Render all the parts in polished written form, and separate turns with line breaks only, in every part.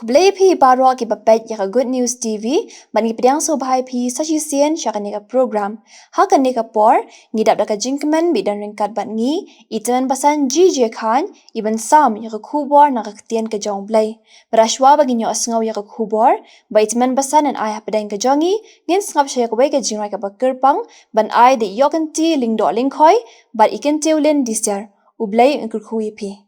Kublai phi baro ki bapet ya Good News TV bani pedang so bahai phi sasisian syakani ka program hakani ka por ngidap da ka jinkman bidan ringkat bat ngi iteman basan GJ Khan iban sam ya ka khubor na ka tian ka jong blai berashwa bagi nyo asngau ya ka khubor ba iteman basan an ai pedang ka jongi ngin sngap sya ka bai ka jingrai ka bakirpang ban ai de yokanti lingdo lingkhoi bat iken teulen disyar ublai ngkur khui phi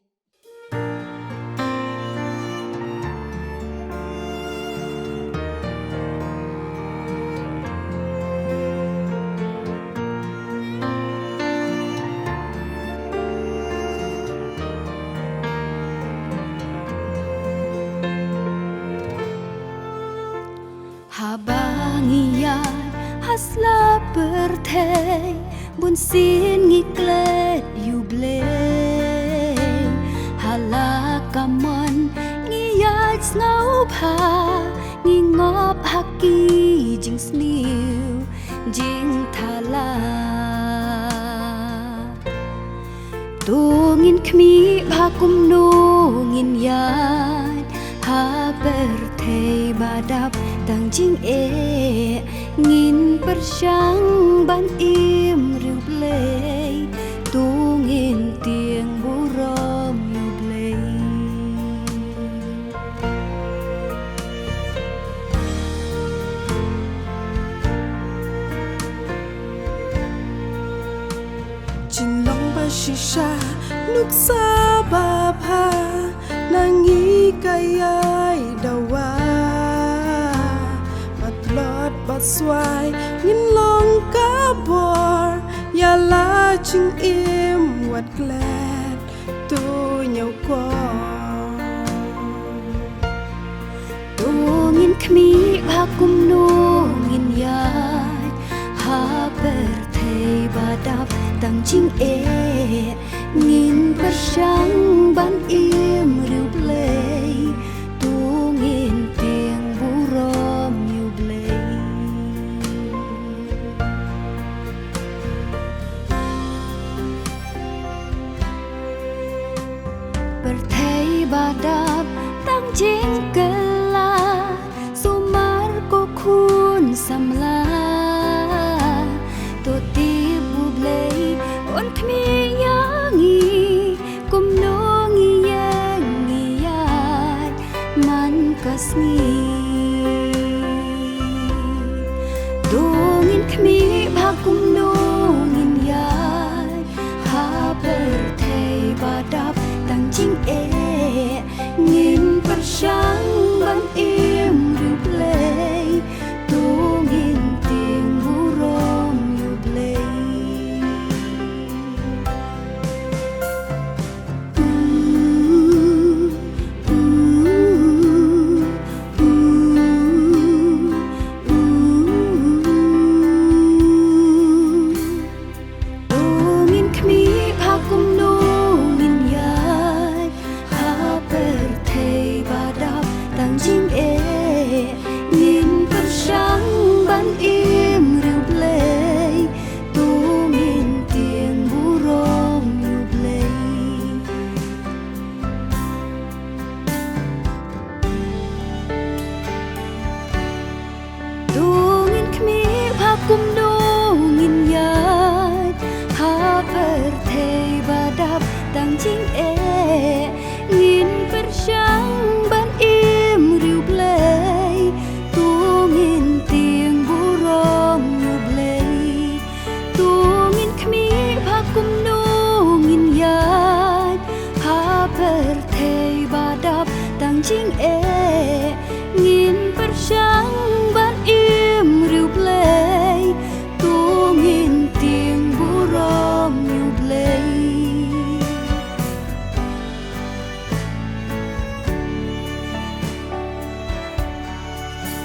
Habangian hasla bertei bun sin ngiklet yuble halakaman ngiyat ngau pha ngingop haki jing sniu jing thala tungin khmi bhakum no ngin yat ha bertei badap tang jing ngin persyang ban im riu blei tungin tiang burom yu blei
jing long ba shisha nuk sa ba pha nangi kayai dawa bat swai ngin long ka bor ya la ching im wat glad tu nhau ko
tungin khmi bhakum no ngin yai ha berthei badap tang jing ngin persyang ban im riu blei tungin tiang burom yu blei berthei badap tang jing kela sumar ko khun samla to ti bu blei on khmi yangi kum no ngi yang ngi yai man kasni dongin khmi bhakum no ngin yai ha berthei badap tang jing ngin persyang ban im riu blei tungin tiang burom yu blei tungin khmi bhakum no ngin yai ha berthei badap tang jing ngin persyang ban im riu blei tungin tiang burom yu blei tungin khmi bhakum no ngin yai ha berthei badap tang jing ngin persyang ban im riu blei tungin tiang burom yu blei tungin khmi bhakum no ngin yai ha berthei badap tang jing ngin persyang ban im riu blei tungin tiang burom yu blei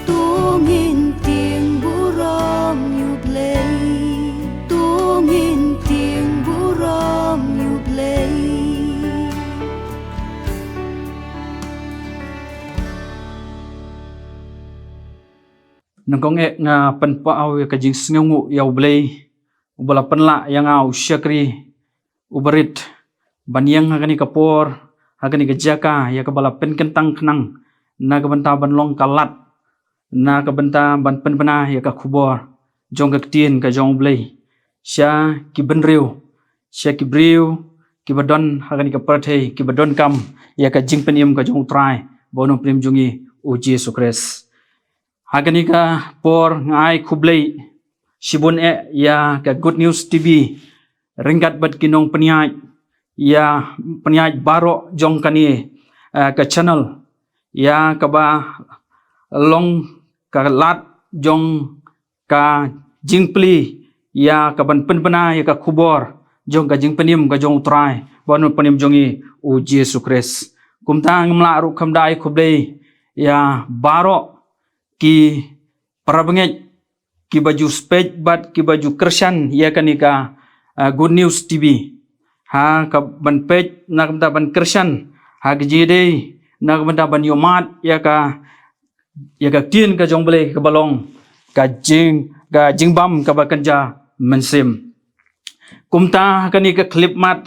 tungin tiang burom yu blei tungin tiang burom yu blei
nangkong nga panpa aw ka jing sngungu yaw blay ubala panla yang aw syakri ubarit banyang hagani kapor hagani ka jaka ya ka bala pen kentang knang na kabanta ban long kalat na kabanta ban penbena ya ka khubor jong ka tien ka jong blei sya ki benriu sya ki briu ki badon hagani ka parthe ki badon kam ya ka jing penim ka jong trai bono prim jungi u Jesu Christ hagani ka por ngai khublei sibun ya ka Good News TV ringkat bat kinong peniai ya peniai baro jong kani ka channel ya ka ba long ka lat jong ka jingpli ya ka ban penpena ya ka khubor jong ka jingpenim ka jong trai bono penim jongi u Jesu Christ kumtang mla ru khamdai khublei ya baro ki parabanget ki baju spej bat ki baju Christian ya kanika Good News TV ha ka ban pej na kamta ban Christian ha gejede na kamta ban yomat ya ka tien ka jong bele ka balong ka jingbam ka bakanja mensim kumta kani ka clip mat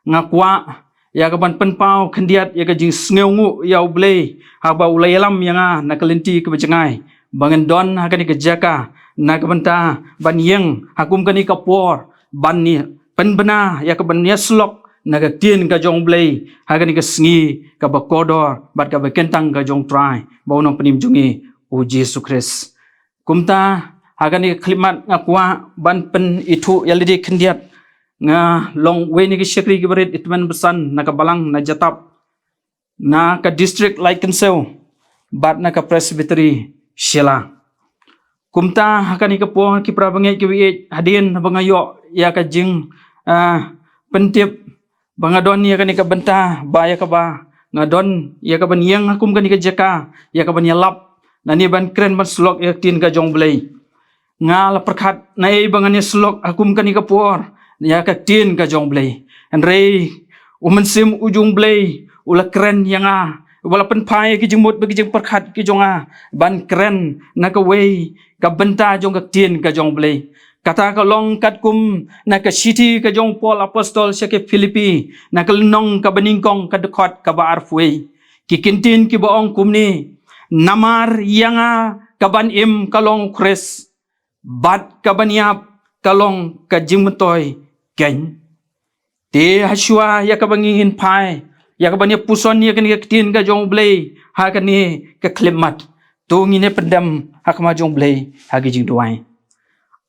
ngakwa ya ka ban penpau khendiat ya ka jing sngeungu ya uble ha ba ulayalam yang na kalenti ka bajangai bangen don ha kani ka jaka na ka banta ban yeng hakum kani ka por ban ni penbena ya ka ban yaslok na ka tien ka jong blei ha kani ka sngi ka ba kodor bat ka ba kentang ka jong trai bauno penim jungi u Jesu Christ kumta ha kani ka klimat ngakwa ban pen itu yalidi khendiat nga long we ni ki syakri ki berit itman besan na ka balang na jatap na ka district like council bat na ka presbytery Sheila kumta hakani ka po ki prabangai ki wi hadin bangayo ya ka jing pentip bangadon ya kani ka benta ba ya ka ba ngadon ya ka ban yang hakum kani ka jaka ya ka ban yalap nani ban kren ban slok ya tin ka jong blei ngal perkhat nai bangani slok hakum kani ka por ya ka tin ka jong blei an rei umensim ujung blei ula kren yang wala penpai ki jengmut bagi jeng perkhat ki jonga ban kren na ka wei ka benta jong ka tin ka jong blei kata ka long kat kum na ka city ka jong Paul apostol sya ke Filipi na ka nong ka beningkong ka dekot ka ba arfwei ki kintin ki baong kumni namar yanga ka ban im kalong kres bat ka baniap kalong ka jingmetoy ken te haswa ya ka bangin pai ya ka banya puson ya kani ka tin ka jong blei ha kani ka klimat tu ngine pendam ha ka ma jong blei ha gi jing duai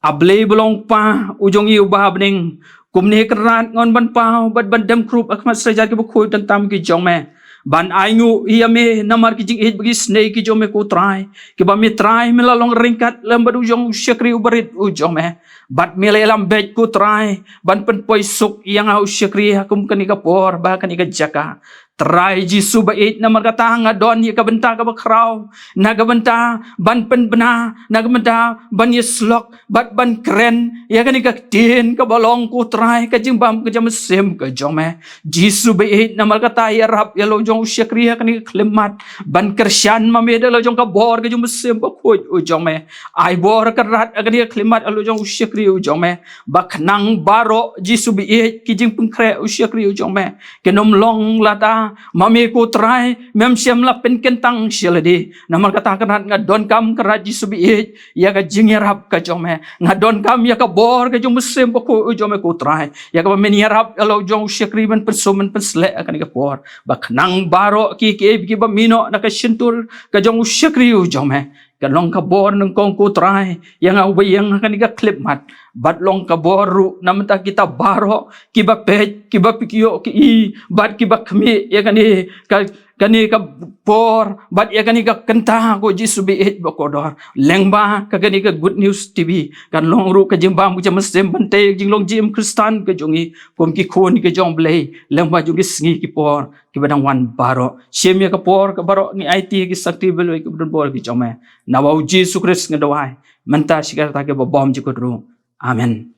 ablei belong pa ujong yu ba bening kumne kerat ngon ban pau bat ban dem krup akmat sejat ki bukhoi tantam ki jong me ban aingu iame namar ki jing it bagi snei ki jong me ko try ki ba mi try melalong ringkat lambat ujong syakri ubarit ujong me bat melelam bet ko try ban pen poi suk yang au syakri hakum kani ka por ba kani ka jaka try jisu bait namar kata ngadon ya ka benta ka bakrau na ka benta ban pen bena na ka benta ban yeslok bat ban kren ya kani ka tin ka balong ko try ka jingbam ka jam sem ka jong me jisu bait namar kata ya rap ya lo jong syakri kani ka klemat ban kersyan mameda lo jong ka bor ka jong sem ba khoj ujong me ai bor ka rat kani ka klemat lo jong syakri ujong me baknang baro jisu bait ki jing pengkre syakri ujong me kenom long lata mami ko try mem siam la pen kentang siladi namar kata kanat ngadon kam kerat jisu bait ya ka jingirap ka jong me ngadon kam ya ka bor ka jong sem ba ko ujong me ko try ya ka menirap lo jong syakri men pensumen pensle kani ka por baknang baro ki ba mino na ka sintur ka jong syakri ujong me kalong ka bor ng kong ko try yang awayang kani ka clip mat batlong ka boru namta kita baro kiba pet kiba pikyo ki bat kiba kami ya kani ka por bat ya kani ka kenta ko jisu bait bakodor lengba ka kani ka Good News TV kan long ru ka jimba mu jam sem bante jinglong jim kristan ka jongi kom ki khon ki jong blei lengba jongi sngi ki por ki badang wan baro semya ka por ka baro ni IT ki sakti belo ki budon bor ki jome nawau Jesu Christ ngadawai menta sikar ta ke bom jikot ru amen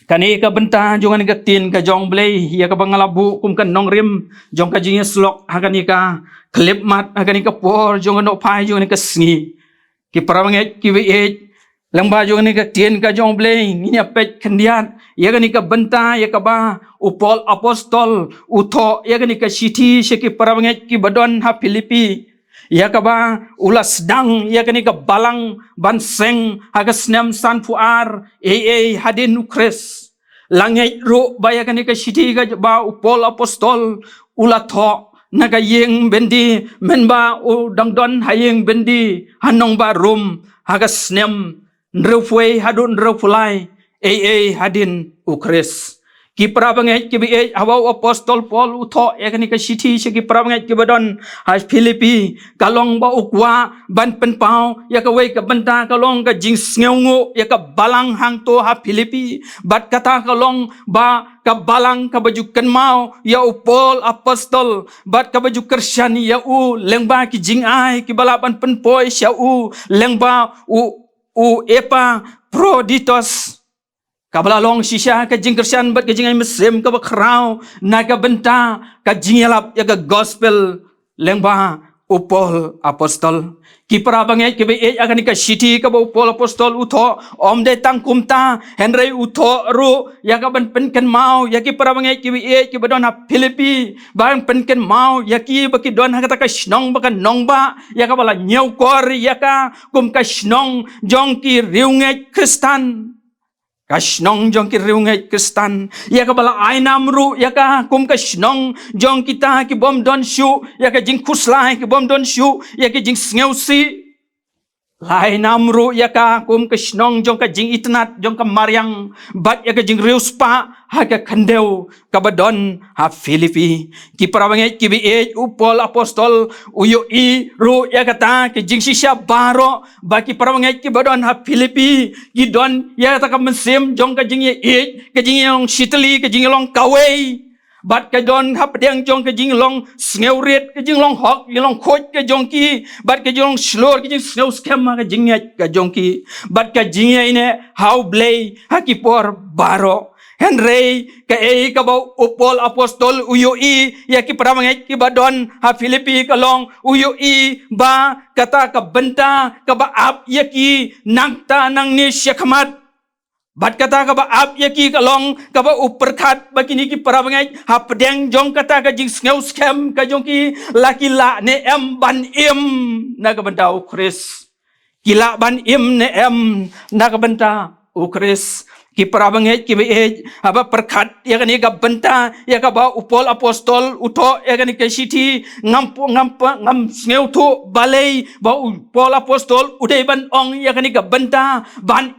kani ka benta jongan ka tin ka jong blei ya ka bangalabu kum kan nong rim jong ka jing slok hakani ka klip mat hakani ka por jongan no pai jongan ka sngi ki paramanget ki we lang ba jong ni ka tien ka jong blay ni pet kendiat ya ka ni ka benta ya ka ba upol apostol uto ya ka ni ka city seki parabanget ki badon ha Filipi ya ka ba ulas dang ya ka ni ka balang banseng ha ka snem san puar hadin ukres langit ro ba ya ka ni ka city ka ba upol apostol ulato naga yeng bendi menba u dangdon hayeng bendi hanong ba rum haga snem nrufwe hadun nrufulai hadin ukris ki prabanget ki bi hawa apostol Paul utho ekani ka city ki prabanget ki badon ha Filipi kalong ba ukwa ban penpau ya ka wei ka benta kalong ka jing sngeungu ya ka balang hang to ha Filipi bat kata kalong ba ka balang ka baju kenmau ya upol apostol bat ka baju Kristen ya lengba ki jing ai ki balaban penpoi sya lengba epa proditos kabalalong sisya ka jing Kristen bat ka jing ai Muslim ka bakrau na ka benta ka jing yalap ya ka gospel lengba upol apostol ki prabanget ki be akan ka city ka upol apostol utho omde tangkumta henry utho ru ya ka ban penken mau ya ki prabanget ki be ki badon ha Filipi ban penken mau ya ki baki don ha kata ka snong baka nongba ya ka bala nyau kor ya ka kum ka snong jong ki riunget Kristen kasnong jong ki riunget Kristen ya ka bala ainam ru ya ka kum kasnong jong kita ki bom don shu ya ka jing kuslai ki bom don shu ya ki jing sneusi lai namru ya ka kum kasnong jong ka jing itnat jong ka maryang bat ya ka jing riuspa ha ka kandeu ka badon ha Filipi ki prabanget ki bi upol apostol uyo ru ya kata ki jing sisya baro ba ki prabanget ki badon ha Filipi ki don ya ta ka mesim jong ka jing ka jing long shitli ka jing long kawei bat ka don hap deng jong ka jing long sneurit ka jing long hok long khoj ka jong ki bat ka jong slor ka jing sneu scam ka jing ka jong ki bat ka jing ine how blay haki por baro henry ka ka ba upol apostol uyo ya ki pramanget ki badon ha Filipi ka long uyo ba kata ka benta ka ba ap ya ki nangta nang ni syakmat bat kata ka ba ap ya ki kalong ka ba uperkat bakini ki parabangai ha pedeng jong kata ka jing sneu scam ka jong ki laki la ne ban na ka benta ukris kila ban ne na ka benta ukris ki parabangai ki be aba perkat ya kan ga benta ya ka ba upol apostol uto ya kan ka city ngam sneu tu balai ba upol apostol udai ban ong ya kan ga benta ban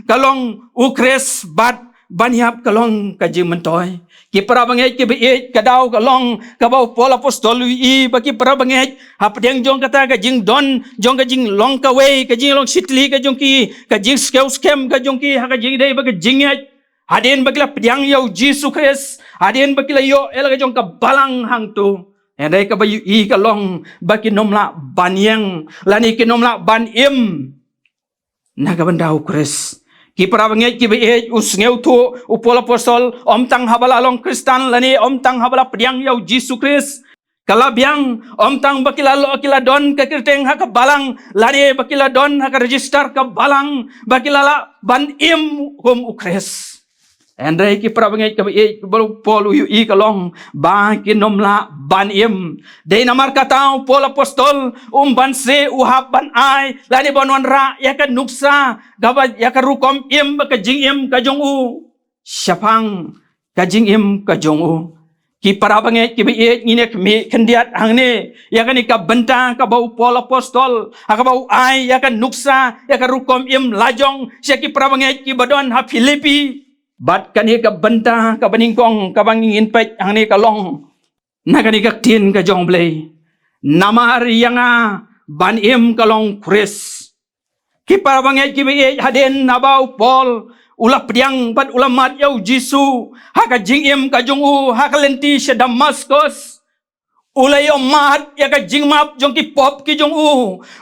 kalong ukres bat banyap kalong ka jing mentoy ki parabangai ki be kadau kalong ka ba upol apostol ba ki parabangai ha pedeng jong kata ka jing don jong ka jing long ka wei ka jing long sitli ka jong ki ka jing scam ka jong ki ha ka jing dei ba ka jing hadin bagla pedang yo Jesus Christ hadin bagla yo ela ka jong ka balang hang tu endai ka ba kalong ba ki nomla banyang lani ki nomla ban na ka bandau Christ ki prabanget ki be usngeu tu upol apostol om tang habala long Kristen lani om tang habala pedang yo Jesus Christ kalabiang om tang bakila lo akila don ka kirteng ha ka balang lani bakila don ha ka register ka balang bakila la ban hum ukres Andai ki prabanget ka pol uyu kalong ba ki nomla ban de namar katau pol apostol ban se uhap ban ai lani bonwan ra ya ka nuksa gaba ya ka rukom ba ka jing ka jong syapang ka jing ka jong ki parabanget ki ngine mi kendiat hangne ya kan ka benta ka bau pol apostol ka bau ai ya ka nuksa ya ka rukom lajong sya ki parabanget ki badon ha Filipi bat kani ka benta ka baningkong ka bangingin pet ang ni kalong na kani ka tin ka jong blay namar yanga ban kalong Chris ki parabanget ki be haden nabau pol ulah pediang bat ulamat yau Jisu ha ka jing ka jong ha ka lenti sa Damascus ulayo mat ya ka jing map jong ki pop ki jong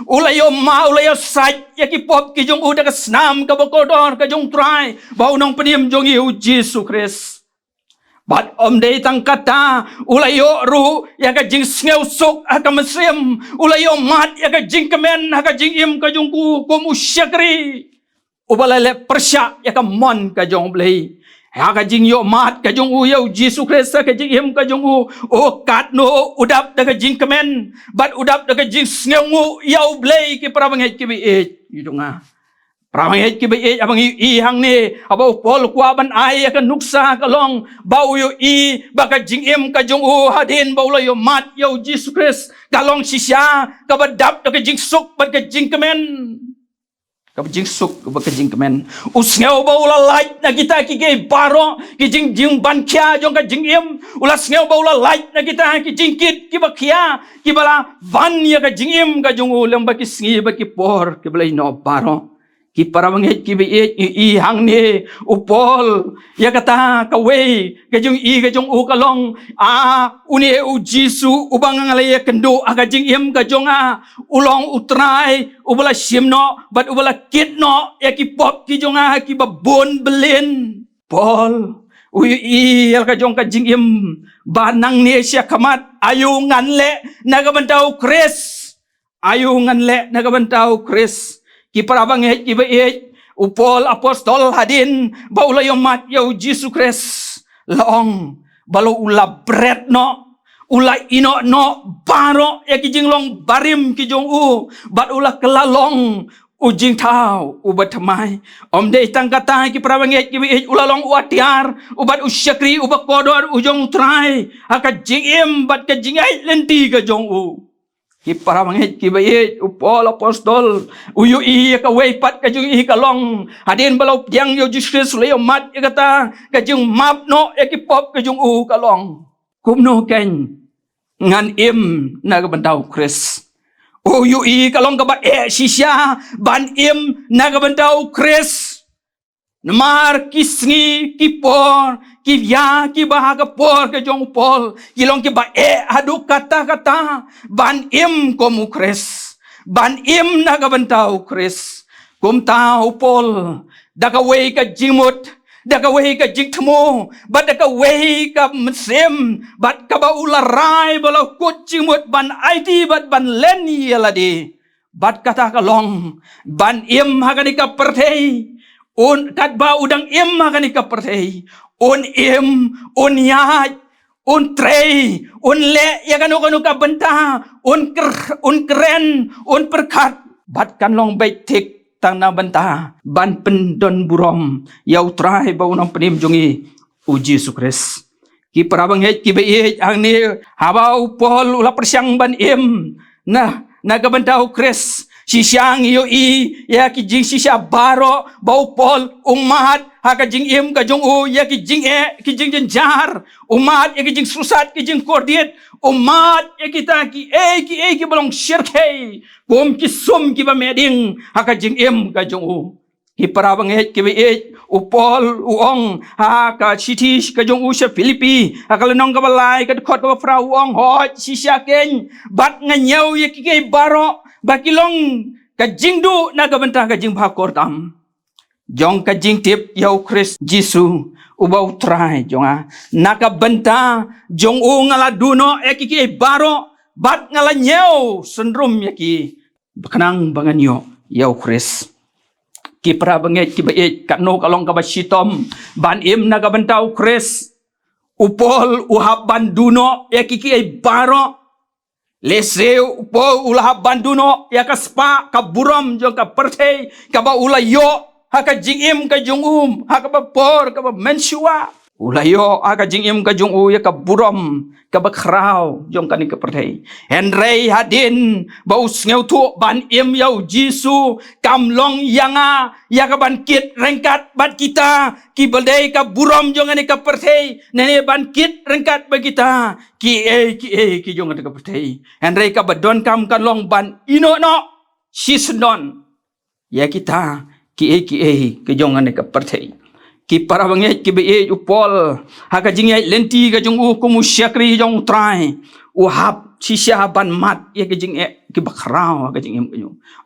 ulayo saj ya ki pop ki jong da ka snam ka bokodor ka jong try bau nong pedim jong Jesus Christ bat dei tang kata ulayo ru ya ka jing sneu sok ha ka mesem ulayo mat ya ka jing kemen ha ka jing ka jong ku komu syakri ubalale persya ya ka mon ka jong blei ha ka jing yo mat ka jong u yo Jesus Christ ka jing em ka jong u o kat no udap da ka jing kemen bat udap da ka jing sngengu yo blei ki prabangai ki bi yudunga prabangai ki bi abang i hang ni abo pol kwa ban ai ka nuksa ka long bau yo i ba ka jing em ka jong u hadin bau lo yo mat yo Jesus Christ ka long sisya ka badap da ka jing suk bat ka jing kemen kabjing suk kabjing kemen usngeu ba ula light na kita ki ge baro ki jing jing ban kya jong ka jing em ula sneu ba ula light na kita ki jing kit ki ba kya ki bala van ya ka jing em ka jong ulang ba ki sngi ba ki por ki bala no baro ki parawanget ki be i hang ni upol ya kata ka we ka jong i ka jong u ka long uni u jisu ubang ngalaya kendo aga jing em ka jong ulong utrai ubala simno bat ubala kit no ya ki pop ki jong ki ba bon belen pol u i ka jong ka jing em banang ni sia kamat ayu nganle nagabantau kres ayu nganle nagabantau kres ki parabanget ki be upol apostol hadin baula yo mat yo Jesus Christ long balo ula bread no ula ino no baro ya ki jinglong barim ki jong u bat ula kelalong ujing tau ubat mai om de tangkata ki parabanget ki be ula long uatiar ubat usyakri ubat kodor ujong trai aka jingim bat ka jingai lenti ka jong u ki parabanget ki baye upol apostol uyu i ka weipat ka jung i ka long hadin balau yang yo Jesus le mat ya kata ka jung map no ya ki pop ka jung u ka long kumno ken ngan im na ka bantau Chris uyu i ka long ka ba sisya ban im na ka bantau Chris namar kisngi ki por ki ya ki bahaga por ke jong pol ki long ki ba adu kata ban im komu Kres ban im naga bantau Kres kum tau pol daga wei ka jimut daga wei ka jingtmo bat daga wei ka mesem bat ka ba ularai balo kut jimut ban ID bat ban len yaladi bat kata ka long ban im hagani ka pertei un kat ba udang im makani ka pertei un im un yaj un trei un le ya kanu ka benta un keren un perkat bat kan long baik tik tang na benta ban pendon burom yau trai ba unang penim jongi uji sukres ki parabang het ki be ang ni habau pol ula persyang ban im nah naga bentau kres sisyang iyo i ya ki jing sisya baro bau pol umat ha ka jing im ka jong u ya ki jing jenjar umat ya ki jing susat ki jing kordiet umat ya kita ki balong syirkei kum ki sum ki ba meding ha ka jing im ka jong u ki parabang het ki be upol uong ha ka chitish ka jong u sa Filipi ha ka lenong ka balai ka khot ka fra uong ho sisya ken bat nganyau ya ki baro bakilong kajingdu na kabenta kajing bakor tam jong kajing tip yau Chris Jisu ubau try jonga nakabenta jong u ngala duno ekiki baro bat ngala nyeu sendrum yaki bakanang banganyo yau Chris ki prabanget ki bae kano kalong kabasitom ban im nakabentau Chris upol uhab banduno ekiki baro leseu po ulah banduno ya kaspa kaburam jong ka pertei ka ba ulayo ha ka jingim ka jungum ha ka ba por ka ba mensua ulayo ha ka jingim ka jungu ya ka buram ka ba krau jong ka ni ka pertei henrei hadin ba usngeu tu ban im yau Jisu kamlong yanga ya ka ban kit rengkat bat kita ki baldei ka buram jong ni ka pertei nene ban kit rengkat ba kita ki jong ka pertei henrei ka badon kam kan long ban ino no sisnon ya kita ki jong ni ka pertei ki parabanget ki be upol ha ka jingai lenti ka jong u kumu syakri jong trai uhab sisya ban mat ya ki jing ki bakrao ka jing em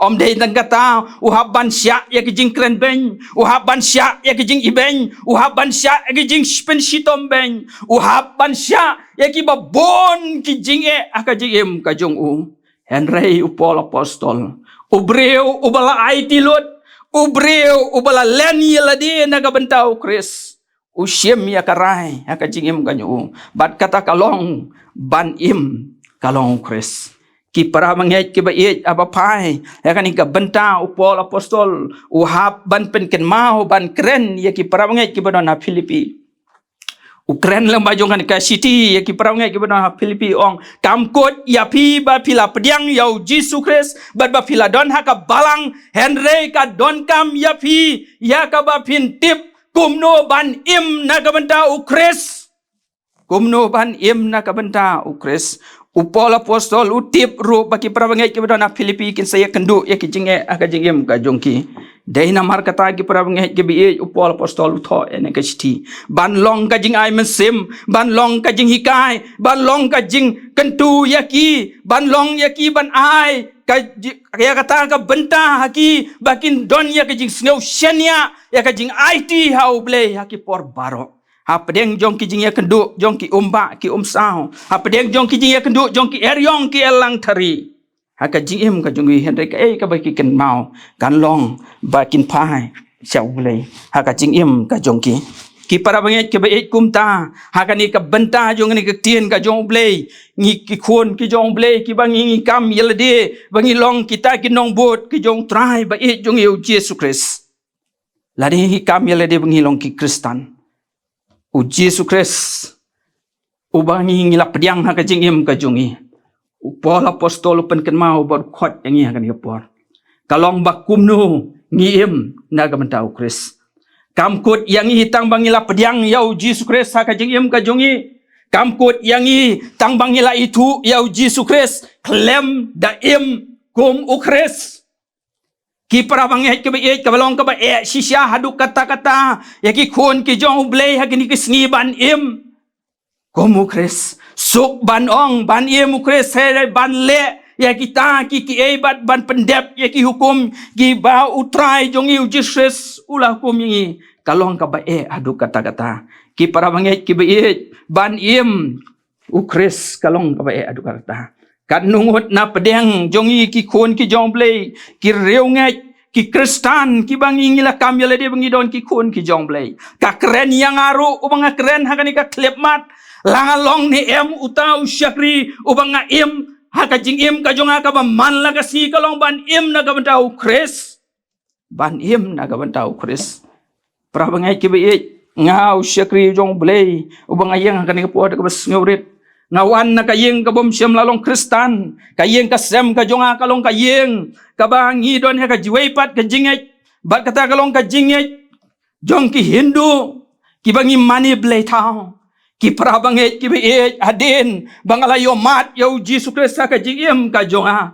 om dei dan kata uhab ban sya ya ki jing kren ben uhab ban sya ya ki jing iben uhab ban sya ya ki jing spen sitom ben uhab ban sya ya ki babon ki jing ka jing em ka jong u henrei upol apostol ubreu ubala IT lot ubreu ubala len yeladi naga bentau Kris usyem ya karai aka jingim kanyu bat kata kalong ban im kalong Kris ki para manget ki bait abapai akan ka benta upol apostol uhap ban penken mau ban keren ya ki para manget ki badona Filipi Ukren lang bajongan ka city ya ki para manget ki badona Filipi ong kamkot ya pi ba pila pediang yau Jesus Christ bat ba pila don haka balang Henry ka don kam ya pi ya ka ba pin tip kumno ban im na ka benta ukres kumno ban im na ka benta ukres upol apostol utip ru baki para bangai ki badana Filipi kin saya kendu ya ki jinge aka jingem ka jongki dai na mar kata ki para bangai ki bi upol apostol tho ene ka city ban long ka jing ai mesim ban long ka jing hikai ban long ka jing kentu ya ki ban long ya ki ban ai ka ya kata ka benta haki bakin don ya ka jing snow shenia ya ka jing IT hau ble haki por baro Hapedeng jong ki jing ya kenduk jong ki umba ki umsau hapedeng jong ki jing ya kenduk jong ki eryong ki elang tari haka jing im ka jong Henry ka ka baki ken mau kan long bakin pai chau le haka jing im ka jong ki para banget ke bait kumta haka ni ka benta jong ni ka tien ka jong ble ngi ki khon ki jong ble ki bangi ngi kam yelade bangi long kita ki nong bot ki jong trai bait jong eu Jesus Christ lade hi kam yelade bangi long ki Kristan Yesus Christ ubangi ngila pediang haka jingim ka jungi upol apostol penken mau bar khot yangi haka ni por kalong bakumnu ngiem naga mentau Christ kamkut yangi hitang bangila pediang yau Yesus Christ haka jingim ka jungi kamkut yangi tang bangila itu yau Yesus Christ klem daim kum ukris ki para banget ke bait ka balong ka ba sisya haduk kata-kata ya ki khon ki jong blei ha ki sngi ban im komu Kris suk ban ong ban im Kris he ban le ya kita ki bat ban pendep ya ki hukum ki ba utrai jong yu Jesus ulah hukum yi kalong ka ba haduk kata-kata ki para banget ki bait ban im Kris kalong ka ba haduk kata kan nungut na pedeng jongi ki khon ki jong blei ki reu ngai ki Kristan ki bangi ngila kam yale de bangi don ki khon ki jong blei ka keren yang aru ubanga keren hakani ka klep mat langa long ni em utau syakri ubanga im haka jing im ka jonga ka man laga si kalong ban im na ka bentau Kris ban im na ka bentau Kris pra bangai ki be ngau syakri jong blei ubanga yang hakani ka po ka bas ngaurit ngawan na kayeng kabom siyam lalong Kristan kayeng kasem ka jonga kalong kayeng kabangi don ha ka jiwaipat ka jingej bat kata kalong ka jingej jong ki Hindu ki bangi mani blay tao ki prabanget ki be adin bangalayo mat yo Jesus Christ ka jingem ka jonga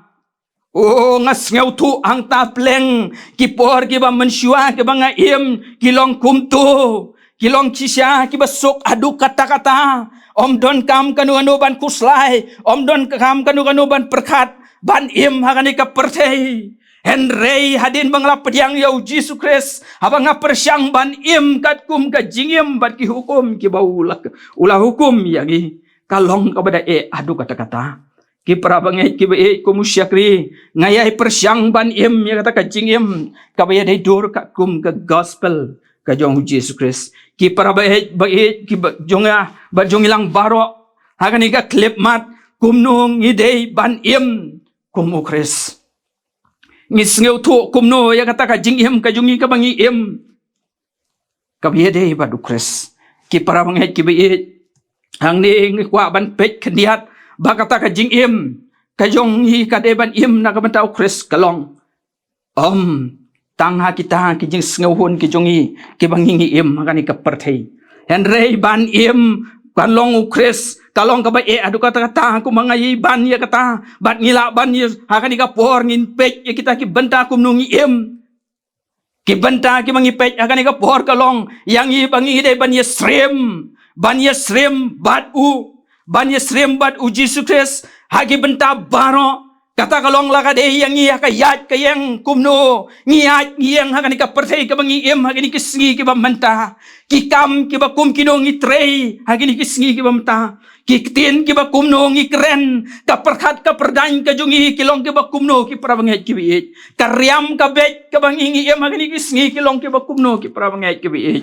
o ngas ngau tu ang tapleng ki por ki ba mensyua ki banga ki long kumtu ki long kisya ki basuk adu kata-kata Om don kam kanu ban kuslai, om don kam kanu ban perkat, ban im hakani ka pertei. Henry hadin bangla pediang yau Jesus Christ, abang persyang ban im kat kum ka jingim bat ki hukum ki baulak ulah hukum yagi kalong ka bada adu kata-kata. Ki prabangai ki be kum syakri ngayai persyang ban im ya kata ka jingim ka baya dai dur ka kum ka gospel ka jong Jesus Christ. Ki para baik ki jonga ba jongilang baro hakani ka klip mat kumnung idei ban im kumu Kris ngis ngeu tu kumno ya kata ka jingim ka jongi ka bangi im ka biede ba du Kris ki para bangai ki be hang ni kwa ban pet kendiat ba kata ka jingim ka jongi ka de ban im na ka bentau Kris kalong tang ha kita ki jing ngeuhun ki jongi ki bangi im hakani ka perthei Henry ban im kan long Kris kalong ka ba adu kata-kata ku mangai ban ya kata bat ngila ban ya hakani ka por ngin pek ya kita ki benta ku nungi im ki benta ki mangi pek hakani ka por kalong yang i bangi de ban ya srem bat u Jesus Christ hagi benta baro Kata kalong laka de yang iya kayat kayang kumno ngiyat ngiyang hakani ka pertay ka bangi em hakani kisngi ki bamanta ki kam ki bakum ki dong itrei hakani kisngi ki bamta ki tin ki bakum no ngi kren ka perkhat ka perdain ka jungi ki long ki bakum no ki prabangai ki bi ka riam ka bet ka bangi ngi em hakani kisngi ki long ki bakum no ki prabangai ki bi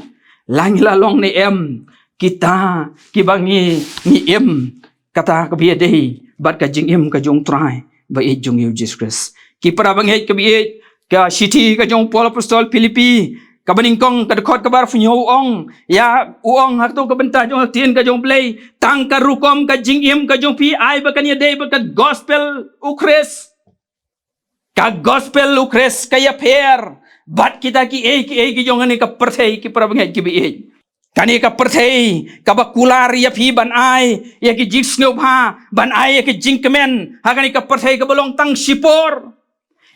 lang long ni em kita ki bangi ngi em kata ka bi de bat ka jing em ka jong trai ba jong Jesus Christ ki prabangai ka bi ka city ka jong Paul Apostol Filipi ka baningkong ka dekot ka bar funyo ong ya uong hak tu ka benta jong tien ka jong play tang ka rukom ka jing em ka jong pi ai ba kan ya dei ba ka gospel ukres ka gospel ukres ka ya per bat kita ki ki jong ani ka perthei ki prabangai ki bi kani ka perthei ka bakular ya phi ban ai ya ki jiks ngeu pha ban ai ya ki jingkemen ha kani ka perthei ka bolong tang sipor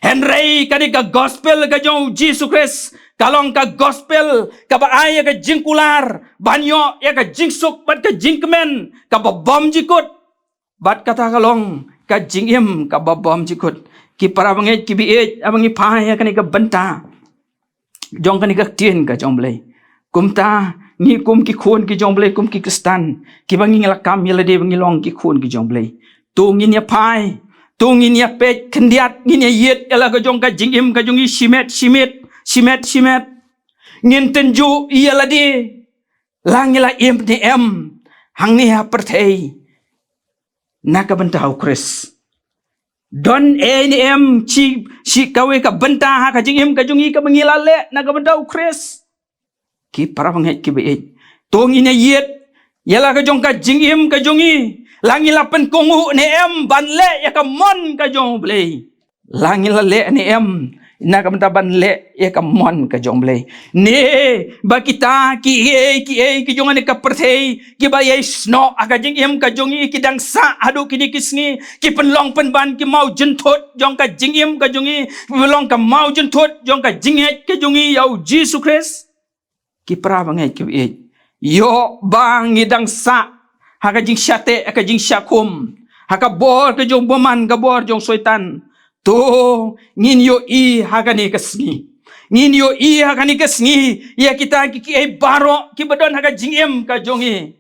Henry kani ka gospel ka jong Jesus Christ kalong ka gospel ka ba ai ya ka jingkular banyo ya ka jingsuk bat ka jingkemen ka ba bom jikut bat kata kalong ka jingim ka ba bom jikut ki para bangai ki bi abangi pha ya kani ka benta jong kani ka tien ka jong blai kumta ni kum ki khon ki jong blai kum ki kristan ki bangi ngala kam yela de bangi long ki khon ki jong blai tu ngin ya pai tu ngin ya pet kendiat ngin ya yet ela ka jong ka jingim ka jong simet ngin tenju yela de lang yela em de em hang ni ha perthei na ka bentau kris don ni em chi kawe ka benta ha ka jingim ka jong ka bangi lale na ka bentau kris ki para bangai ki be tong ina yet yala ka jong ka jingim ka jongi langi la pen kongu ne em ban le ya ka mon ka jong blei langi la le ne em na ka benta ban le ya ka mon ka jong blei ne ba kita ki jong ne ka perthei ki ba ye sno aga jingim ka jongi ki dang sa adu kini kisngi ki penlong pen ban ki mau jenthot jong ka jingim ka jongi pelong ka mau jenthot jong ka jinget ka jongi yau Jesus Christ ki pra bangai ki yo bang ngidang sa haka jing syate haka jing syakum haka bor ke jong boman ka bor jong soitan to ngin yo haka ni kesngi ngin yo haka ni kesngi ya kita ki baro ki badon haka jingem ka jongi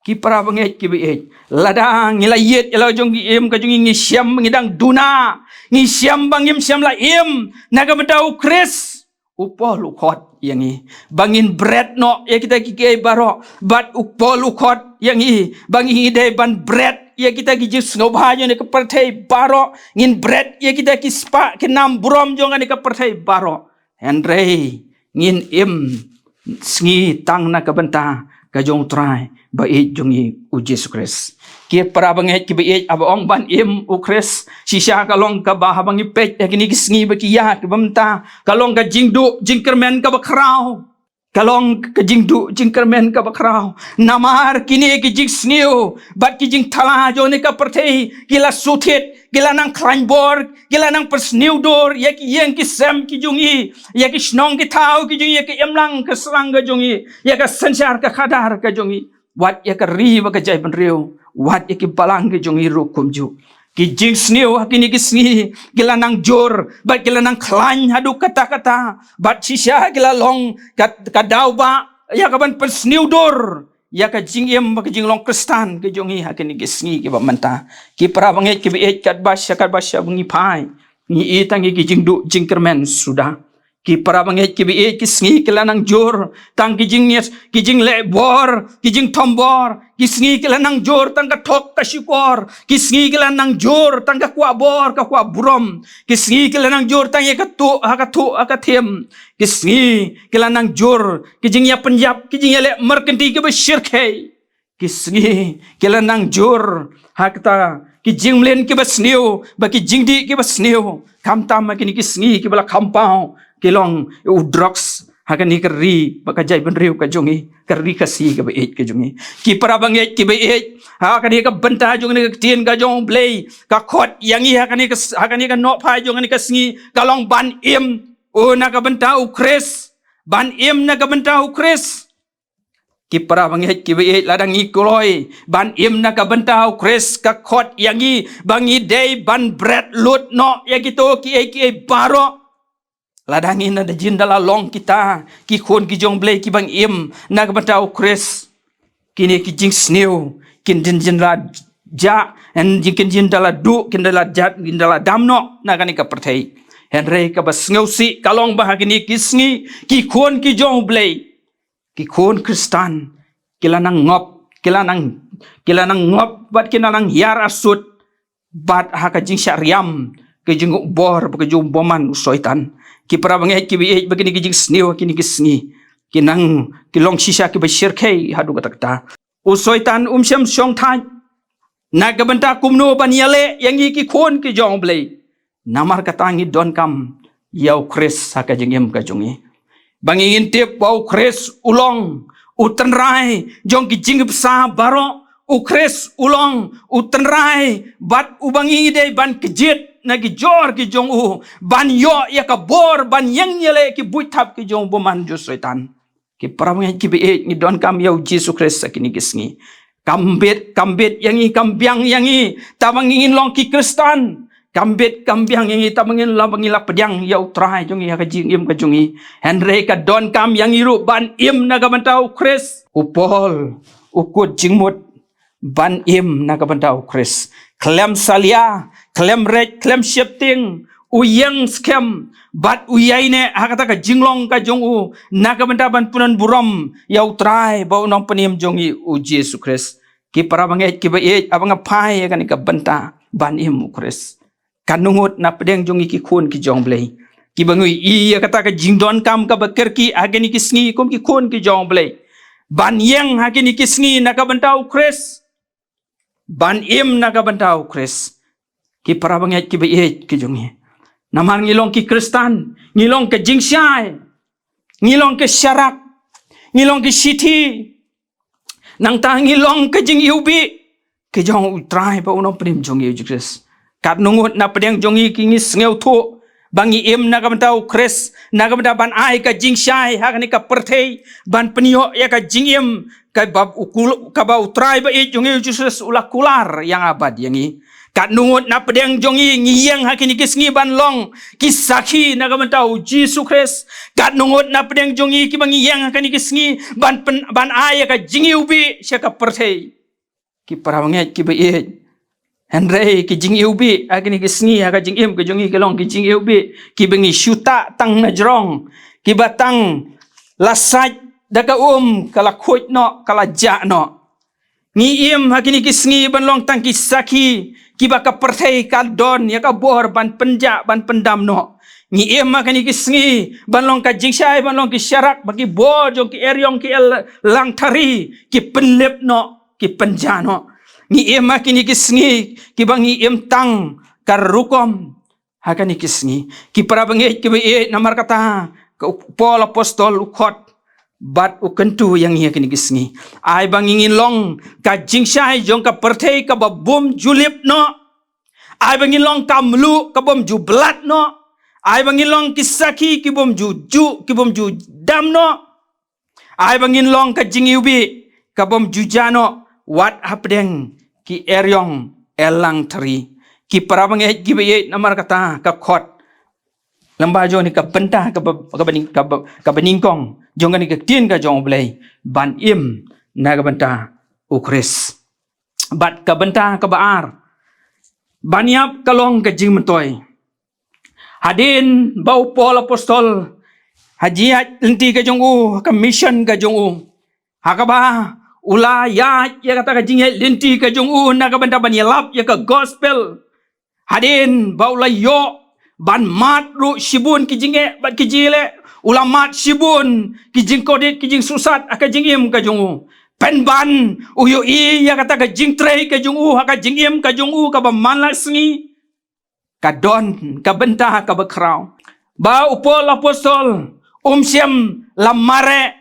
ki pra bangai ki ladang ngilayet ela jong em ka jongi ngi syam ngidang duna ngi syam bangim syam la em naga bedau kris upol ukot yang bangin bread no ya kita kiki baro bat upol ukot yang bangin ide ban bread ya kita kiji snobhayo ne keperthai baro ngin bread ya kita kispa kenam brom jongan ne keperthai baro Henry ngin sngi tang na kabenta ka jong trai ba jongi u Jesus Christ ki para bangai ki be abong ban u Christ sisya kalong ka ba habangi pet ya kini sngi ba ki ya ka bamta kalong ka jingdu jingkermen ka ba krau kalong ka jingdu jingkermen ka ba krau namar kini ki jing sniu bat ki jing thala jo ne ka perthei kila suthit kila nang kleinborg kila nang persniu dor ya ki yeng ki sem ki jungi ya ki snong ki thau ki jungi ya ki emlang ka serang ka jungi ya ka sensar ka khadar ka jungi wat ya ka ri ba ka jai ban riu wat ya ki balang ki jungi ru kumju ki jing sniu hakini ki sngi kila nang jor bat kila nang klain hadu kata-kata bat sisya kila long ka dau ba ya ka ban persniu dor ya ka jingem ba ka jinglong kristan ke jongi hakini ki sngi ki ba manta ki pra banget ki be kat basya bungi pai ni itangi ki jingdu jingkermen sudah ki para banget ki be ki sngi kila nang jor tang ki jingnyes ki jing le bor ki jing tombor ki sngi kila nang jor tang ka thok ka syukor ki sngi kila nang jor tang ka kwa bor ka kwa brom ki sngi kila nang jor tang ye ka tu aka them ki sngi kila nang jor ki jing ya penyap ki jing ya le merkenti ki be syirkai ki sngi kila nang jor hakta ki jing mlen ki be sniu ba ki jing di ki be sniu kam tam ma ki sngi ki bala kampau kilong drugs hakan ni keri baka jai ben riu ka jongi keri kasi ka be ka jongi ki para banget ki be hakan ni ka benta jong ni tien ka jong blei ka khot yang hakan ni ka no phai jong ni ka sngi kalong ban im o na ka benta u kris ban im na ka benta u kris ki para bangi ki be ladang i koloi ban im na ka bentau kres ka khot yangi bangi dei ban bread lut no ya gitu ki baro ladang ina da jindala long kita ki khon ki jong blei ki bang im na ka bentau kres kini ki jing snew kin jindala ja and jikin jindala du kin dala jat jindala damno na kani ka perthei henre ka bas ngeusi kalong bahagini kisngi ki khon ki jong blei ki khon kristan kila nang ngop bat kila nang hiar asut bat haka jing syariam ke jing bor ke jing boman soitan ki para bangai ki bi begini ki jing snew kini kisngi kinang kilong sisa ki bashir kai hadu katakta usoitan syam syong thai nagabanta kumno baniale yangi ki khon ki jong blei namar katangi don kam yau kres haka jingem ka jongi bangingin tip bau kres ulong utenrai jong ki jing sa baro ukres ulong utenrai bat ubangi de ban kejit nagi jor ki jong ban yo ya ka bor ban yang yele ki buitap ki jong boman jo setan ki paramnya ki be ni don kam yau Jesus Christ sakini kisngi kambit yangi kambiang yangi tamangin long ki kristan kambit kambiang yangi tamangin labangila pedang yau trai jongi ka jingim ka jongi henry ka don kam yangi ru ban im naga bantau kris upol ukut jingmut ban im naga bantau kris klem salia klem red klem shifting uyang scam bat uyaine hakata ka jinglong ka jongu naga banta ban punan buram yau trai bau nong penim jongi u Jesus Christ ki para banget ki bae abang apai kan ka banta ban im Christ kanungut na pedeng jongi ki khon ki jong blei ki bangui i kata ka jingdon kam ka bakir ki ageni ki sngi kom ki khon ki jong blei ban yang ageni ki sngi na ka banta u Christ ban im na ka banta u Christ ki para banget ki bae ki jongi namar ngilong ki kristan ngilong ke jingsyai ngilong ke syarak ngilong ke siti nang ta ngilong ke jing yubi ke jong trai ba uno prim jong yu Jesus kat nungut na pedeng jongi ki ngis ngeu thu bangi im na ka bantau kres na ka ban ai ka jingsyai ha ka perthei ban penio ya ka jingim ka bab ukul ka ba utrai ba i jong yu Jesus ulah kular yang abad yangi kat nungut na pedeng jongi ngiyang hakini kisngi ban long kisaki na kamantau Jesus Christ kat nungut na pedeng jongi ki bangiyang hakini kisngi ban aya ka jingi ubi sya ka perthei ki parawanget ki bae henry ki jingi ubi hakini kisngi haka jingim ke jongi ke long ki jingi ubi ki bengi syuta tang najrong ki batang lasaj daga kala khoj no kala ja no ngiem hakini kisngi ban long tang kisaki kiba ka perthei kal don ya ka bor ban penja ban pendam no ngi em makani kisngi ban long ka jingshai ban long ki syarak bagi bor jong ki eryong ki lang thari ki penlep no ki penja no ngi em makani kisngi ki bangi em tang karukom hakani kisngi ki para bangi ki be namar kata Paul apostol ukhot bat ukentu yang ia kini kisngi ai bangingin long ka jingshai jong ka perthei ka babum julip no ai bangin long ka mlu ka bom ju blat no ai bangin long kisaki ki bom ju dam no ai bangin long ka jingiubi ka bom ju jano wat hapdeng ki eryong elang teri ki parabange ki be namar kata ka khot lambajo ni ka bentah ka beningkong jong ni ka tien ka jong blei ban im na ka bentah ukris bat ka bentah ka baar baniap kalong ka jing mentoy hadin bau Paul apostol hajiat lenti ka jong ka mission ka jong hakaba ula ya kata ka jing lenti ka jong na ka bentah banialap ya ka gospel hadin bau la yo ban mat ru shibun ki jinge bat ki jile ulamat shibun ki jing kodit ki jing susat aka jingim ka jungu pen ban uyu i ya kata ka jing trei ka jungu aka jingim ka jungu ka ba manlasngi ka don ka bentah ka bakrau ba upol apostol siam lamare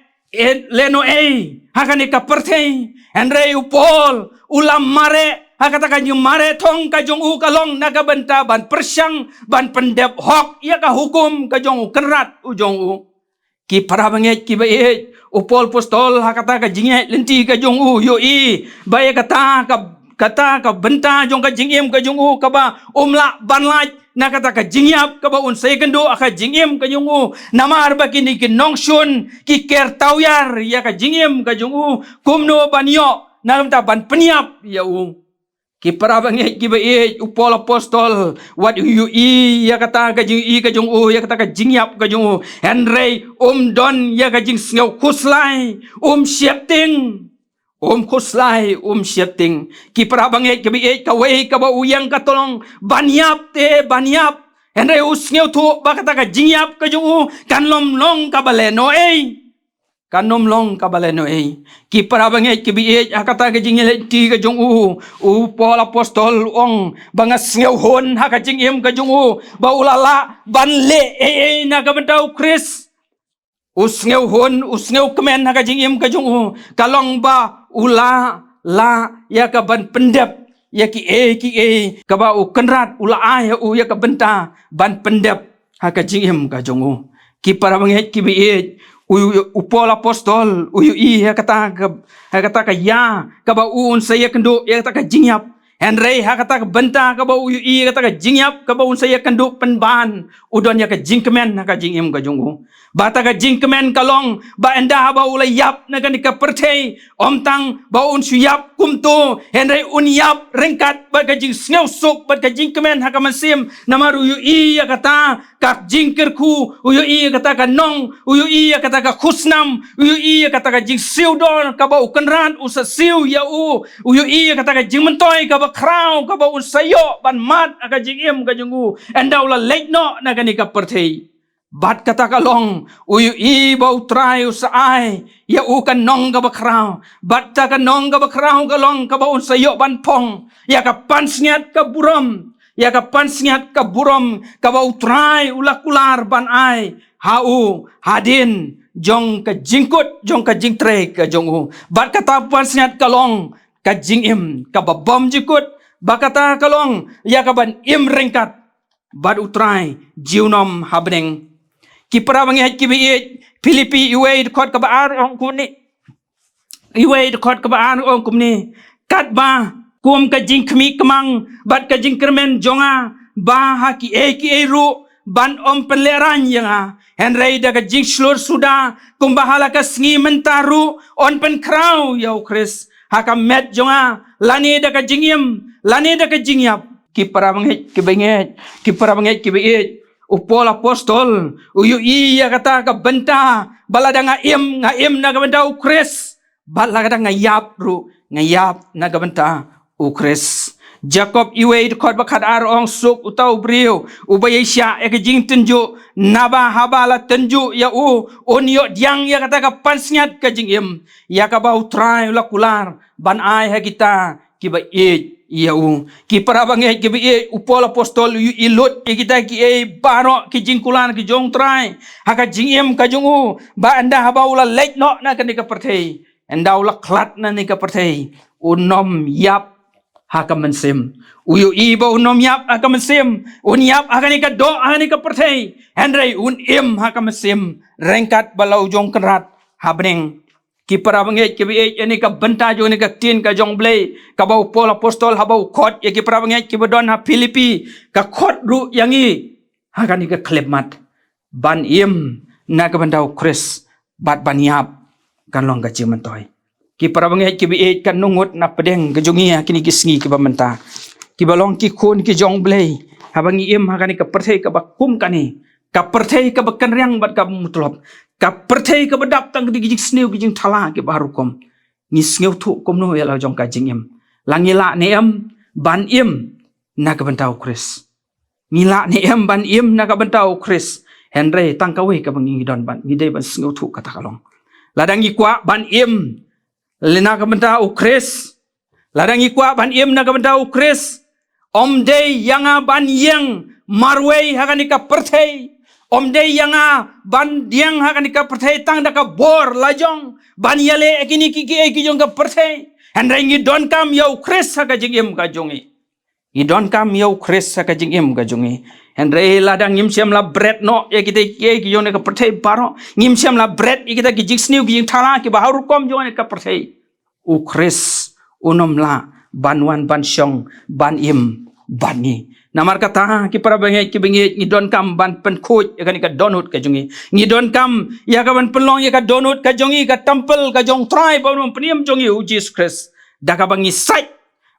leno haka ni ka perthei henry upol ulam mare hakata ka mare thong ka jong kalong naga benta ban persyang ban pendep hok ya ka hukum ka jong kerat u jong ki para banget ki bae upol postol hakata ka jinget lenti ka jong yo i bae kata ka benta jong ka jingim ka jong ka ba umla banlaj na kata ka jingyap ka ba unsay kendo aka jingim ka jong namar ba kini ki nongshun ki ker tawyar ya ka jingim ka jong kumno banyo na kata ban peniap ya ki para banget ki bae upol apostol wat yu i ya kata ka jing i ka jong ya kata ka jingyap ka jong henry don ya ka jing sneu kuslai siapting kuslai siapting ki para banget ki bae ka wei ka ba uyang ka tolong banyap henry usngeu tu ba kata ka jingyap ka jong kanlom long ka baleno kanom long kabaleno ki para banget ki biet akata ka jingel ti ka jong pol apostol ong bangas ngeu hon ha ka jingem ka jong ba ulala banle na ka bentau kris usngeu hon usngeu kemen ha ka jingem ka jong kalong ba ula la ya ka ban pendep ya ki ka ba kenrat ula ya ka benta ban pendep ha ka jingem ka jong ki para banget ki biet upol apostol i kata ka ya ka ba saya kendo ya kata ka jingyap henry kata ka benta ka ba i kata ka jingyap ka ba saya kendo penban udon ya ka jingkemen ka jingim ka jungu bata ka jingkemen kalong ba enda ba ulay yap na ka pertay omtang ba suyap kumto henry yap rengkat ba ka jing sneu sok ba ka jingkemen ka mansim namaru i kata ka jingkerku i kata ka nong i kata ka khusnam i kata ka jing siudon ka ba kenran usa siu ya i kata ka jing mentoy ka ba kraw ka ba sayo ban mat ka jingim ka jungu enda ula leitno na ka pertay bat kata kalong i bau try usaay ya kan nong ka bakraw bat ka nong ka bakraw kalong ka baun sayo ban pong ya ka pansniat ka burom ka bau try ulakular ban ay hadin jong ka jingkut jong ka jingtre ka jong bat kata pansniat kalong ka jingim ka babom jikut bakata kalong ya ka ban im rengkat bat utray jiunom habneng ki para banget ki biit Filipi iway kot ka baar ong kumni kat ba kum ka jing kmi kemang bat ka jing kermen jonga ba ha ki ru ban om penleran yanga henry da ka jing slur suda kum bahala ka sngi mentaru on pen kraw yau kris ha ka met jonga lani da ka jingyap ki para banget ki biit upol apostol i kata ka benta balada nga im na ka benta ukris balada nga yap na ka benta ukris Jacob iwe kot bakat arong suk utau brio ubay sya ka jing tenju naba habala tenju ya onyo diang ya kata ka pansnyat ka jing im ya ka bau try lakular ban ai ha kita ki ba ki para banget ki upol apostol ilut kita ki baro ki jingkulan ki jong try haka jingim ka jongu ba anda habaula late no na kan ka pertei anda ula klat na ni ka pertei unom yap haka mensim ba unom yap haka mensim yap haka ni ka do haka ni ka pertei henry im haka mensim rengkat balau jong kerat habneng ki para banget ki ini ka benta jo ni ka tin ka jong blay ka bau pol apostol habau khot ya ki para banget ki badon ha Filipi ka khot ru yangi ha kan ka klepmat ban im na ka bentau kris bat baniap kan long ka cimentoy ki para banget ki kan nungut na pedeng ka jongia kini ki sngi ki bamenta ki balong ki khun ki jong blay habangi im ha kan ka perthei ka bakum kani ka perthei ka bakan riang bat ka mutlop ka perthei ka badap tang di gijing sneu gijing thala ke baru kom ni sneu thu kom no ya la jong ka jingem langila ne ban im na ka bentau kris ngila ne ban im na ka bentau kris henry tang ka we ka bangi don ban ni dei ban sneu thu kata kalong ladang gi kwa ban im lena ka bentau kris ladang gi kwa ban im na ka bentau kris om dei yanga ban yang marwei hakani ka perthei om dei yanga ban diang hakan ka perthei tang da ka bor lajong ban yale ekini ki jong ka perthei and rengi don kam yau kris ha ka jingim ka jongi Idon kam yau Chris ka jing im ka jungi. Henry ladang ngim siam la bread no ya kita ye ki yone ka perthei baro ngim siam la bread ya kita ki jing sniu ki thala ki bahar kom yone ka perthei. U Chris unom la banwan ban syong ban im ban ni. Namar kata ki para bangai ki bingi ngidon kam ban pen khoj ya ka donut ka jungi. Ngidon kam ya ka ban pelong ya ka donut ka jungi ka temple ka jong try ba nom peniam jungi u Jesus Christ. Da ka bangi sai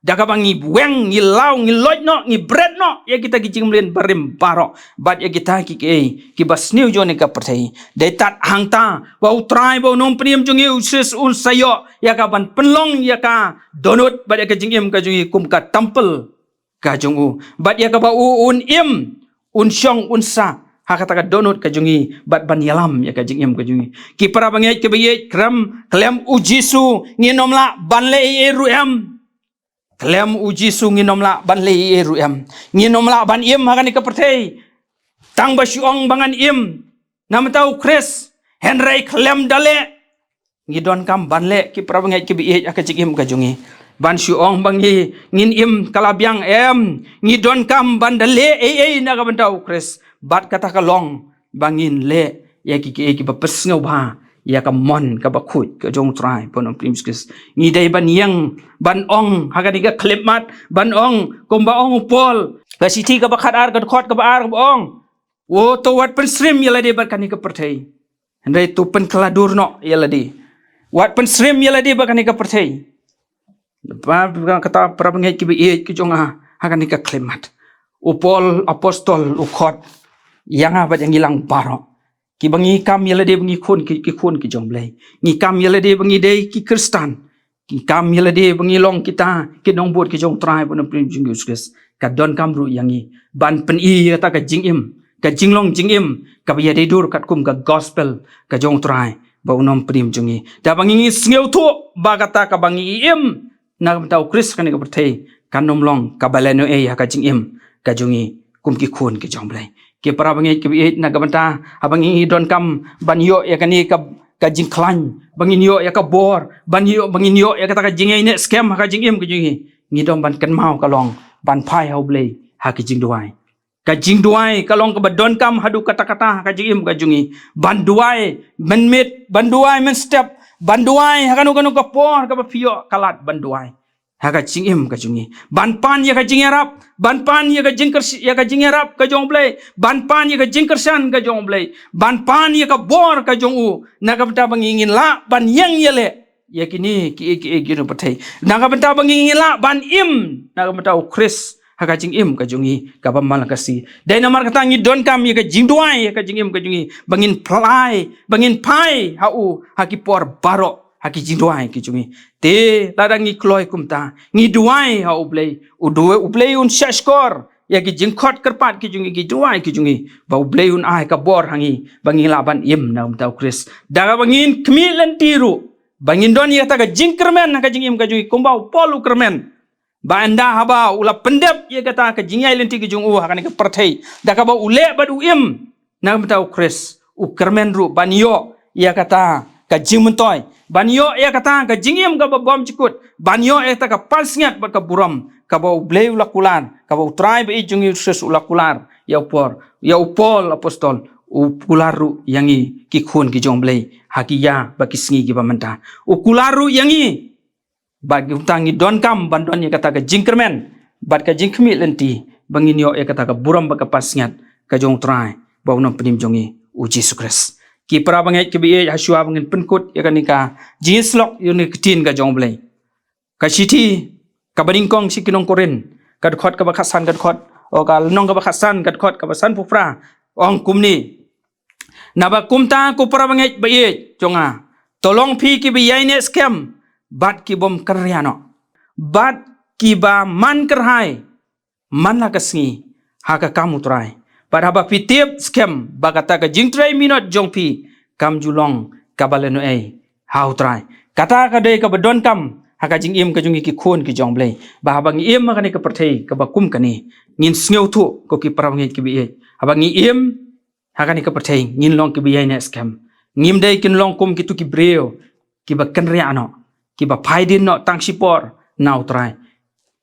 daga bangi weng ngi law ngi loj no ngi bread no ya kita ki jingmlen barim baro bat ya kita ki basniu jone ka perthei de tat hangta wa utrai bo nom priam jungi usis un sayo ya ka ban penlong ya ka donut bat ya ka jingim ka jungi kum ka temple ka jungu bat ya ka ba un im un syong un sa hakata ka donut ka jungi bat ban yalam ya ka jingim ka jungi ki para bangai ke baye kram klem ujisu ngi nomla banle e ruam klem uji sungi nomla ban lei eru em ngi nomla ban im hagani ka perthei tang ba syong bangan im nam tau Chris Henry klem dale ngi don kam ban le ki prabangai ki bi ka jigim ka jungi ban syong bangi ngin im kalabyang em ngi don kam ban dale na ka ban tau Chris bat kata ka long bangin le ya ki ba pesngau ba ya ka mon ka ba khut ka jong try ponom primskis ni dai ban yang ban ong hagani ka klepmat ban ong komba ong pol ka siti ka ba khatar ka khot ka ba ar ka ong wo to wat pen stream yala de bar kani ka perthei ndai tu pen kladur no yala de wat pen stream yala de bar kani ka perthei ba kata prabangai ki bi ki jong hagani ka klepmat upol apostol u khot yang ba yang hilang baro ki bangi kam yala de bangi khon ki jong blai ni kam yala de bangi de ki kristan ki kam yala de bangi long kita ki nong bot ki jong try bon prim jing Jesus ka don kam ru yangi ban pen i ta ka jing im ka jinglong jing im ka ya de dur kat kum ka gospel ka jong try ba unom prim jungi da bangi sneu thu ba kata ka bangi im na tau Chris kan ka perthei kan nom long ka baleno e ya ka jing im ka jungi kum ki khon ki jong blai ki para bangi ki na gabanta abangi don kam banyo ya kani ka jingklan bangin yo ya ka bor banyo bangin yo ya ka jingai ne scam ka jingim ki jingi ni dom ban kan mau ka long ban phai hau blei ha ki jing duai ka jing duai ka long ka badon kam hadu kata-kata ka jingim ka jungi ban duai men mit ban duai men step ban duai ha kanu ka por ka ba fio kalat ban duai haka jingim ka jungi ban pan ya ka jingarap ban pan ya ka jingkers ya ka jingarap ka jong blai ban pan ya ka jingkersan ka jong blai ban pan ya ka bor ka jong u na ka bata bangingin la ban yang yele ya kini ki no pathai na ka bata bangingin la ban im na ka bata Chris haka jingim ka jungi ka ba mal ka si dai namar kata ngi don kam ya ka jingduai ya ka jingim ka jungi bangin pai ha u haki por baro haki jingduai ki jungi te ladang ngi kloi kumta ngi duai ha ublei un shashkor ya ki jingkhot kerpat ki jungi ki duai ki jungi ba ublei un ai ka bor hangi bangi laban im na tau Chris daga bangin kmi lentiru bangin don ya ta ka jingkermen ka jingim ka jungi kumbau polu kermen ba anda haba ula pendep ya kata ka jingai lenti ki jungu ha ka perthei daga ba ule badu im na tau Chris u kermen ru banyo ya kata ka jingmentoi banyo ya kata ka jingim ka bom cikut banyo ya kata ka palsngat ba ka buram ka ba bleu lakulan ka ba tribe e jungi ses ulakular ya upol apostol ukularu yangi ki khon ki jong blei hakiya ba kisngi ki ba menta ukularu yangi bagi utangi don kam bandon ya kata ka jingkermen bat ka jingkmi lenti bangin yo ya kata ka buram ba ka palsngat ka jong trai ba unom penim jongi uji sukres ki para bangai ki bi hasua bangin penkut ya kanika jinslok yuni kitin ka jong blai ka siti ka baringkong si kinong koren ka khot ka bakhasan ka khot o ka nong ka bakhasan ka khot ka basan pufra ong kumni naba kumta ku para bangai bi jonga tolong phi ki bi yaine scam bat ki bom karyano bat ki ba man kerhai man la kasngi ha ka kamu trai pada ba pitip scam bagata ka jingtrai minot jongpi kam julong kabaleno ei how try kata ka dei ka badon kam haka jingim ka jungi ki khon ki jongblei ba bang im ka ni ka perthei ka ba kum ka ni ngin sneu thu ko ki parangi ki bi e abang im haka ni ka perthei ngin long ki bi ai ne scam ngim dei kin long kum ki tu ki breo ki ba kan ria no ki ba phaidin no tang sipor now try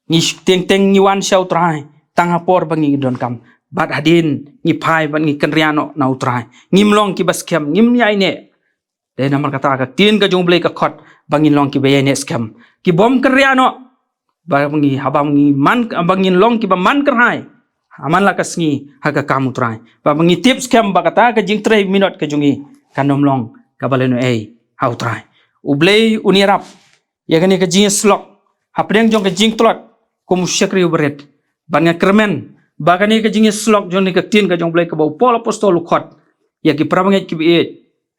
ngi teng ngi wan syau trai tang hapor bangi don kam bat hadin ngi pai ban ngi kenriano na utrai ngim long ki baskem ngim nyai ne de namar kata ka tin ka jong blei ka khot bangi long ki be ne skem ki bom kenriano bangi habam ngi man bangi long ki ba man kerai aman la kasngi haga kamu trai ba bangi tips kem ba kata ka jing 3 minute ka jungi kanom long ka baleno hau trai ublei unirap yagani ka jing slok hapdeng jong ka jing tlot kum syakri ubret banga kermen bagani ka jing slok jong ni ka tin ka jong blei ka ba pol apostol khot yaki prabanget ki be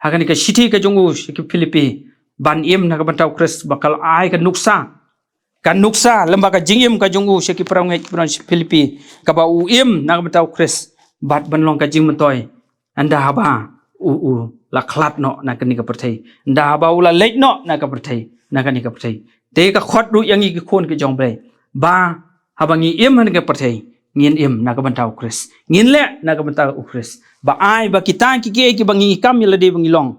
hagani ka city ka jong ki Filipi ban im na ka bantau Kris bakal ai ka nuksa kan nuksa lembaga jingim ka jungu syaki prabanget ki Filipi ka ba im na ka bantau Kris bat banlong ka jing mentoy anda haba laklat no na kani ka perthai anda haba ula leit no na ka perthai na kani ka perthai te ka khot du yang ki khon ki jong blei ba habangi im han ka perthai ngin im na ka bantau Kris ngin le na ka bantau Kris ba ai ba kitang ki ki bangi kam yele de bangi long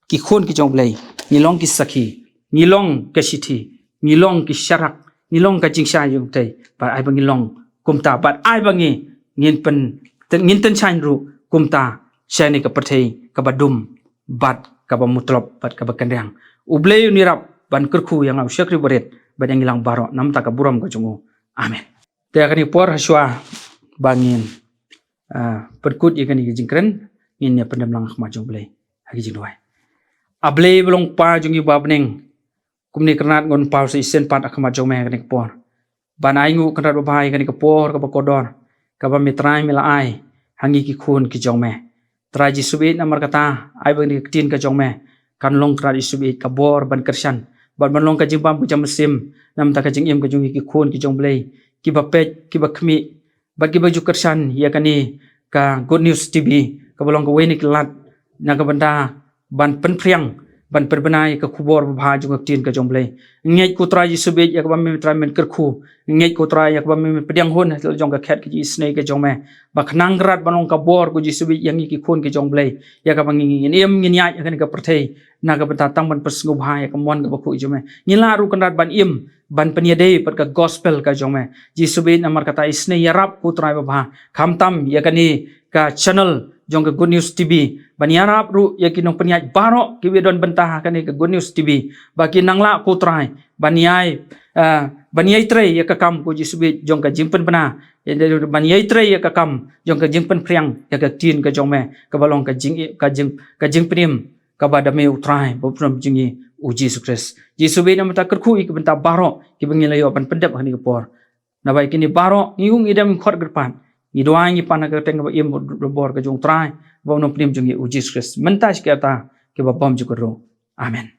ki khon ki jong blei ni long ki sakhi ni long ka sithi ni long ki syarak ni long ka jingsha jong tai ba ai bangi long kumta ba ai bangi ngin pen ngin ten chan ru kumta syani ka perthai ka badum bat ka ba mutlop bat ka ba kendang ublei nirap ban kerku yang au syakri berit ban yang ilang baro nam ta ka buram ka jungu amen te akani por haswa bangin perkut yakani jingkren in ya pendam lang khma jong blei hagi jingwai ablei belong pa jungi babneng kumni kernat ngon pau se isen pat akhma jong me kani por ban aingu kernat babai kani ka por ka ba kodor ka ba mitrai mila ai hangi ki khun ki jong me traji subit namar kata ai bang tin ka jong me kan long traji subit ka bor ban kershan ban long ka jingbam pu jam mesim nam ta ka jingim ka jungi ki khun ki jong blei ki ba pet ki ba khmi ba ki ba ju kershan ya kani ka Good News TV ka bolong ka weni klat na ka banda ban penpriang ban perbenai ka kubor ba ju ka tin ka jong blei ngej ku traji subit ya ka ba me tramen kerku ngej ku tra ya ka ba me pediang hun jong ka khet ki snake ka jong me ba khnang rat balong ka bor ku ji subit yang ki khun ki jong blei ya ka bang ngin em ngin ya ka ni ka perthei na ka banta tang ban persngu ba ya ka mon ka ba khu jong me ngila ru kan rat ban im ban peniade pat ka gospel ka jong me ji subit namar kata isne yarap ku tra ba khamtam ya ka ni ka channel jong ka Good News TV ban yarap ru ya ki nong peniat baro ki wedon bentah ka ni ka Good News TV ba ki nangla ku trai ban yai baniai tre ya ka kam ku ji subit jong ka jimpen bana baniai tre ya ka kam jong ka jingpen priang ya ka tin ka jong me ka balong ka jing prim ka ba da me utrai bo prom jingi uji sukses ji subit nam ta kerku ik benta baro ki bengilayo ban pendep hani ka por na bai kini baro ngiung idam khot gerpan ni doang ni pana ka teng ba im bor ka jong trai bo no prim jingi uji sukses mentas ka ta ke ba bom ju ko amen